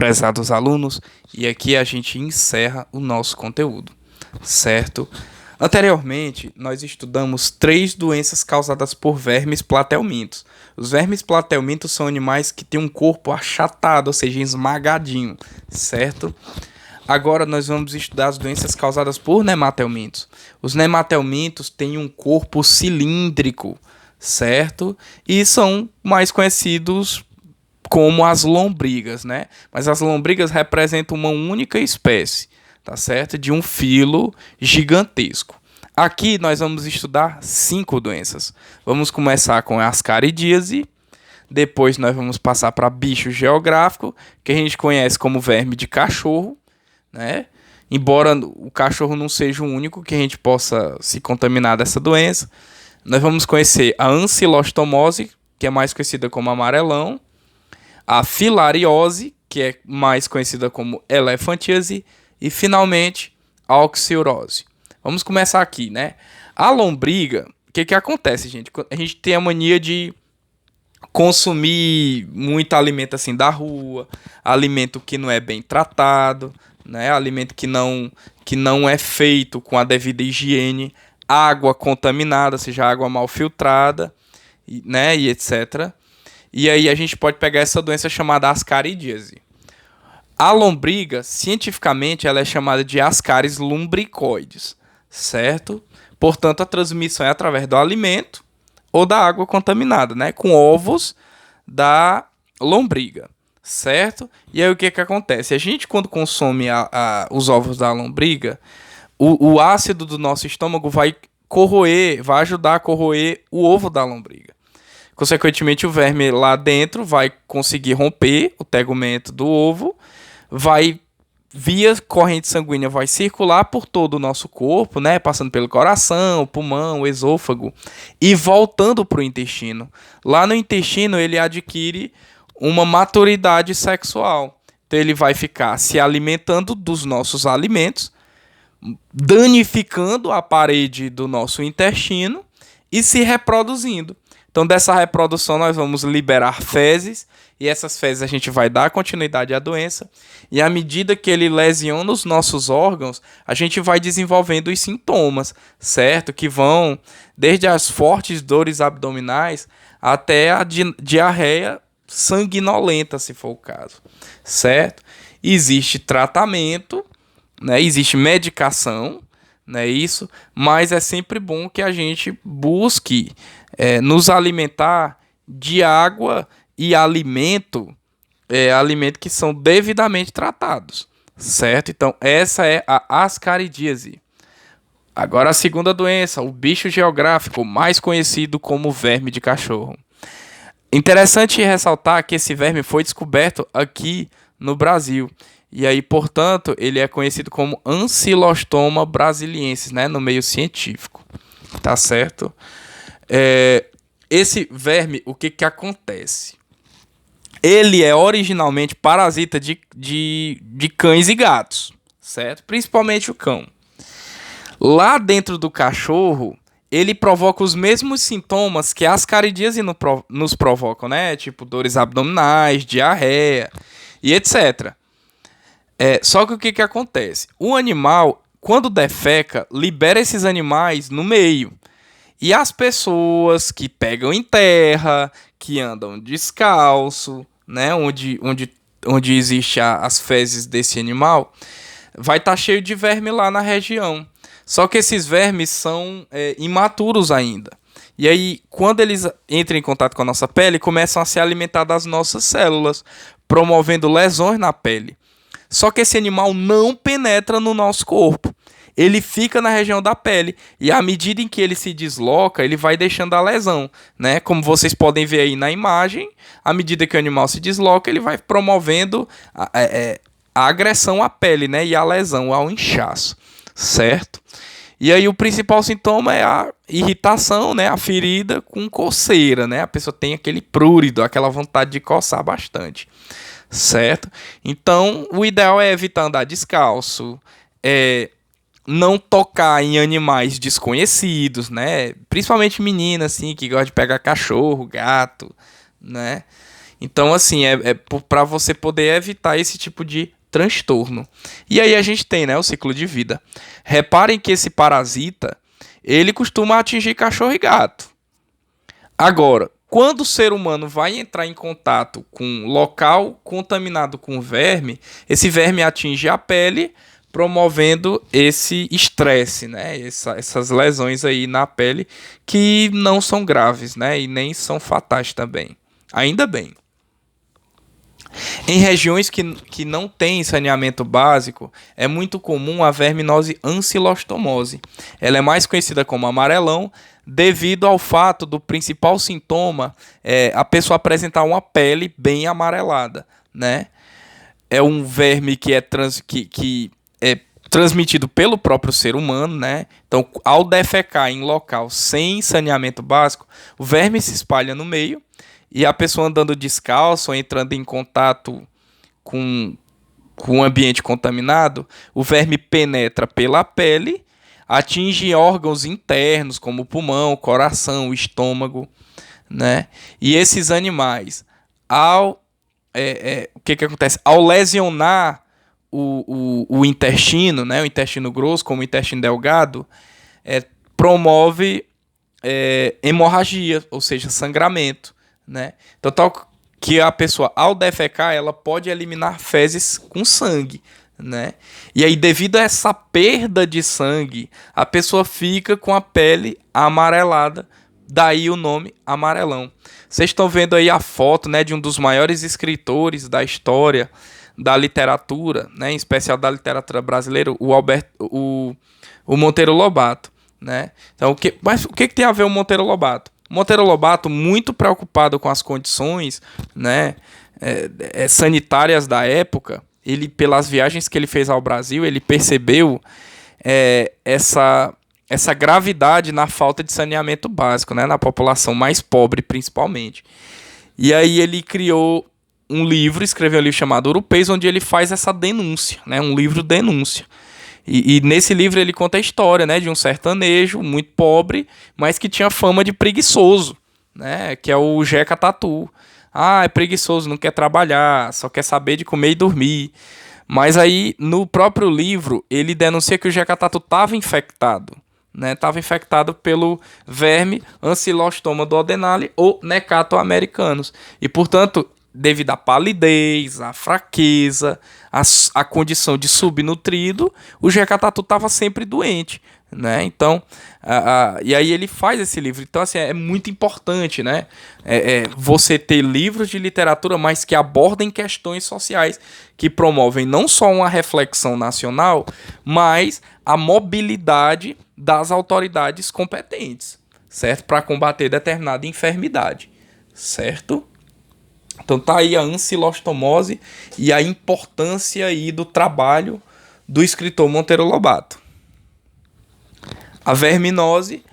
prezados alunos, e aqui a gente encerra o nosso conteúdo, certo? Anteriormente, nós estudamos 3 doenças causadas por vermes platelmintos. Os vermes platelmintos são animais que têm um corpo achatado, ou seja, esmagadinho, certo? Agora nós vamos estudar as doenças causadas por nematelmintos. Os nematelmintos têm um corpo cilíndrico, certo? E são mais conhecidos como as lombrigas, né? Mas as lombrigas representam uma única espécie, tá certo? De um filo gigantesco. Aqui nós vamos estudar 5 doenças. Vamos começar com a ascaridíase, depois nós vamos passar para bicho geográfico, que a gente conhece como verme de cachorro, né? Embora o cachorro não seja o único que a gente possa se contaminar dessa doença, nós vamos conhecer a ancilostomose, que é mais conhecida como amarelão, a filariose, que é mais conhecida como elefantíase, e finalmente a oxirose. Vamos começar aqui, né? A lombriga, o que acontece, gente? A gente tem a mania de consumir muito alimento assim da rua, alimento que não é bem tratado, né? Alimento que não é feito com a devida higiene, água contaminada, seja água mal filtrada, né? E etc. E aí a gente pode pegar essa doença chamada ascaridíase. A lombriga, cientificamente, ela é chamada de Ascaris lumbricoides, certo? Portanto, a transmissão é através do alimento ou da água contaminada, né? Com ovos da lombriga, certo? E aí o que acontece? A gente, quando consome os ovos da lombriga, o ácido do nosso estômago vai ajudar a corroer o ovo da lombriga. Consequentemente, o verme lá dentro vai conseguir romper o tegumento do ovo, via corrente sanguínea, vai circular por todo o nosso corpo, né? Passando pelo coração, o pulmão, o esôfago e voltando para o intestino. Lá no intestino, ele adquire uma maturidade sexual. Então, ele vai ficar se alimentando dos nossos alimentos, danificando a parede do nosso intestino e se reproduzindo. Então, dessa reprodução, nós vamos liberar fezes, e essas fezes a gente vai dar continuidade à doença, e à medida que ele lesiona os nossos órgãos, a gente vai desenvolvendo os sintomas, certo? Que vão desde as fortes dores abdominais até a diarreia sanguinolenta, se for o caso, certo? Existe tratamento, né? Existe medicação, né? Isso, mas é sempre bom que a gente busque nos alimentar de água e alimento que são devidamente tratados, certo? Então, essa é a ascaridíase. Agora, a segunda doença, o bicho geográfico, mais conhecido como verme de cachorro. Interessante ressaltar que esse verme foi descoberto aqui no Brasil. E aí, portanto, ele é conhecido como Ancylostoma brasiliensis, né, no meio científico. Tá certo? Esse verme, o que acontece? Ele é originalmente parasita de cães e gatos, certo? Principalmente o cão. Lá dentro do cachorro, ele provoca os mesmos sintomas que a ascaridíase nos provocam, né? Tipo dores abdominais, diarreia e etc. Só que o que acontece? O animal, quando defeca, libera esses animais no meio. E as pessoas que pegam em terra, que andam descalço, né, onde existe as fezes desse animal, vai estar cheio de verme lá na região. Só que esses vermes são imaturos ainda. E aí, quando eles entram em contato com a nossa pele, começam a se alimentar das nossas células, promovendo lesões na pele. Só que esse animal não penetra no nosso corpo. Ele fica na região da pele e à medida em que ele se desloca, ele vai deixando a lesão, né? Como vocês podem ver aí na imagem, à medida que o animal se desloca, ele vai promovendo a agressão à pele, né? E a lesão, ao inchaço, certo? E aí o principal sintoma é a irritação, né? A ferida com coceira, né? A pessoa tem aquele prurido, aquela vontade de coçar bastante, certo? Então, o ideal é evitar andar descalço, não tocar em animais desconhecidos, né? Principalmente menina, assim, que gosta de pegar cachorro, gato, né? Então, assim, para você poder evitar esse tipo de transtorno. E aí a gente tem, né, o ciclo de vida. Reparem que esse parasita, ele costuma atingir cachorro e gato. Agora, quando o ser humano vai entrar em contato com um local contaminado com verme, esse verme atinge a pele, promovendo esse estresse, né? Essas lesões aí na pele que não são graves, né? E nem são fatais também. Ainda bem. Em regiões que não tem saneamento básico, é muito comum a verminose ancilostomose. Ela é mais conhecida como amarelão, devido ao fato do principal sintoma a pessoa apresentar uma pele bem amarelada, né? É um verme que é transmitido pelo próprio ser humano, né? Então, ao defecar em local sem saneamento básico, o verme se espalha no meio e a pessoa andando descalço ou entrando em contato com o ambiente contaminado, o verme penetra pela pele, atinge órgãos internos como o pulmão, coração, o estômago, né? E esses animais, o que acontece? Ao lesionar o intestino, né? O intestino grosso, como o intestino delgado, promove hemorragia, ou seja, sangramento, né? Então, tal que a pessoa, ao defecar, ela pode eliminar fezes com sangue, né? E aí, devido a essa perda de sangue, a pessoa fica com a pele amarelada, daí o nome amarelão. Vocês estão vendo aí a foto, né, de um dos maiores escritores da história da literatura, né, em especial da literatura brasileira, o Monteiro Lobato, né? Então, mas o que tem a ver o Monteiro Lobato? Monteiro Lobato, muito preocupado com as condições, né, sanitárias da época, ele, pelas viagens que ele fez ao Brasil, ele percebeu essa gravidade na falta de saneamento básico, né, na população mais pobre, principalmente. E aí ele criou um livro, escreveu um livro chamado Urupês, onde ele faz essa denúncia, né, um livro denúncia. E nesse livro ele conta a história, né, de um sertanejo muito pobre, mas que tinha fama de preguiçoso, né, que é o Jeca Tatu. Ah, é preguiçoso, não quer trabalhar, só quer saber de comer e dormir. Mas aí, no próprio livro, ele denuncia que o Jeca Tatu estava infectado, né, estava infectado pelo verme Ancylostoma duodenale ou Necato americanus. E, portanto, devido à palidez, à fraqueza, à condição de subnutrido, o Jeca Tatu estava sempre doente, né? Então, e aí ele faz esse livro. Então, assim, é muito importante, né? Você ter livros de literatura, mas que abordem questões sociais, que promovem não só uma reflexão nacional, mas a mobilidade das autoridades competentes, certo? Para combater determinada enfermidade, certo? Então tá aí a ancilostomose e a importância aí do trabalho do escritor Monteiro Lobato. A verminose,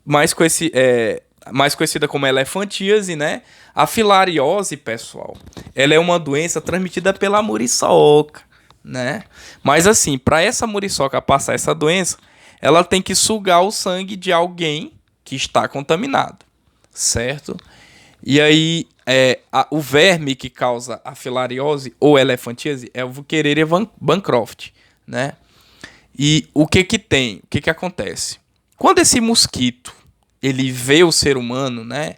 mais conhecida como elefantíase, né? A filariose, pessoal, ela é uma doença transmitida pela muriçoca, né? Mas assim, para essa muriçoca passar essa doença, ela tem que sugar o sangue de alguém que está contaminado, certo? E aí, o verme que causa a filariose ou elefantíase é o Wuchereria bancroft, né? E o que tem? O que acontece? Quando esse mosquito, ele vê o ser humano, né?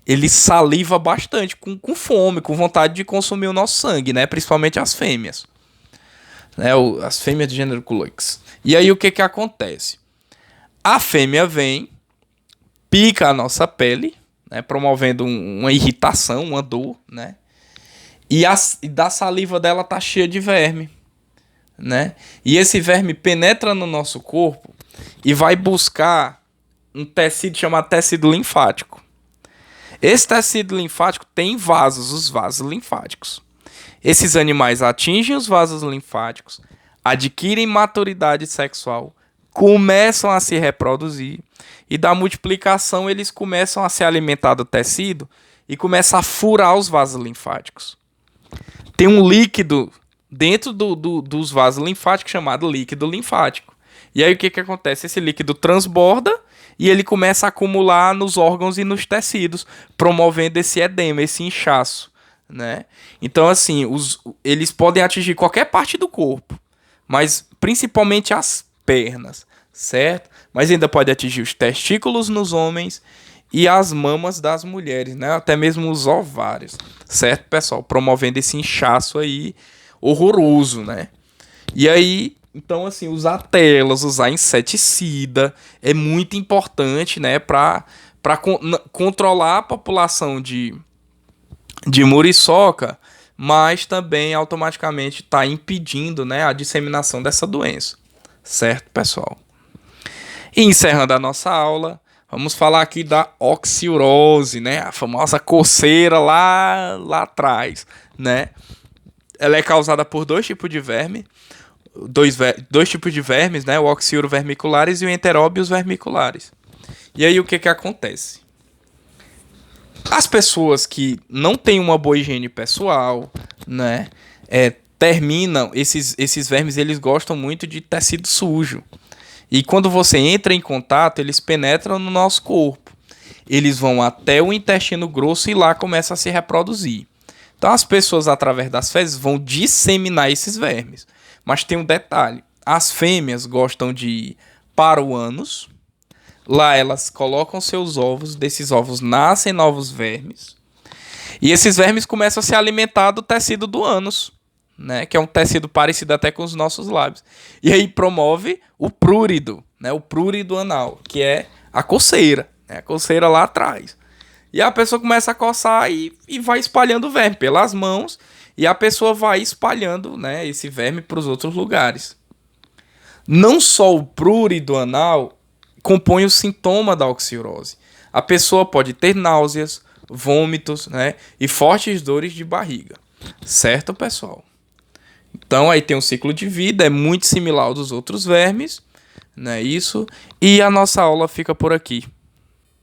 Ele saliva bastante, com fome, com vontade de consumir o nosso sangue, né? Principalmente as fêmeas, né? As fêmeas de gênero Culex. E aí, o que acontece? A fêmea vem, pica a nossa pele, né, promovendo uma irritação, uma dor, né? E da saliva dela tá cheia de verme, né? E esse verme penetra no nosso corpo e vai buscar um tecido chamado tecido linfático. Esse tecido linfático tem vasos, os vasos linfáticos. Esses animais atingem os vasos linfáticos, adquirem maturidade sexual, começam a se reproduzir e da multiplicação eles começam a se alimentar do tecido e começam a furar os vasos linfáticos. Tem um líquido dentro dos vasos linfáticos chamado líquido linfático. E aí o que acontece? Esse líquido transborda e ele começa a acumular nos órgãos e nos tecidos, promovendo esse edema, esse inchaço, né? Então, assim, eles podem atingir qualquer parte do corpo, mas principalmente as pernas, certo? Mas ainda pode atingir os testículos nos homens e as mamas das mulheres, né? Até mesmo os ovários, certo, pessoal? Promovendo esse inchaço aí horroroso, né? E aí, então, assim, usar telas, usar inseticida é muito importante, né? Para controlar a população de muriçoca, mas também automaticamente está impedindo, né, a disseminação dessa doença, certo, pessoal? E encerrando a nossa aula, vamos falar aqui da oxiurose, né, a famosa coceira lá atrás, né? Ela é causada por dois tipos de verme, dois tipos de vermes, né, o oxiuro vermiculares e o enteróbios vermiculares. E aí o que acontece? As pessoas que não têm uma boa higiene pessoal, né, terminam, esses vermes, eles gostam muito de tecido sujo. E quando você entra em contato, eles penetram no nosso corpo. Eles vão até o intestino grosso e lá começam a se reproduzir. Então as pessoas, através das fezes, vão disseminar esses vermes. Mas tem um detalhe, as fêmeas gostam de ir para o ânus. Lá elas colocam seus ovos, desses ovos nascem novos vermes. E esses vermes começam a se alimentar do tecido do ânus, né? Que é um tecido parecido até com os nossos lábios. E aí promove o prurido, né? O prurido anal, que é a coceira, né? A coceira lá atrás. E a pessoa começa a coçar e vai espalhando o verme pelas mãos. E a pessoa vai espalhando, né, esse verme para os outros lugares. Não só o prurido anal compõe o sintoma da oxiurose. A pessoa pode ter náuseas, vômitos, né, e fortes dores de barriga. Certo, pessoal? Então aí tem um ciclo de vida, é muito similar ao dos outros vermes, né, isso. E a nossa aula fica por aqui.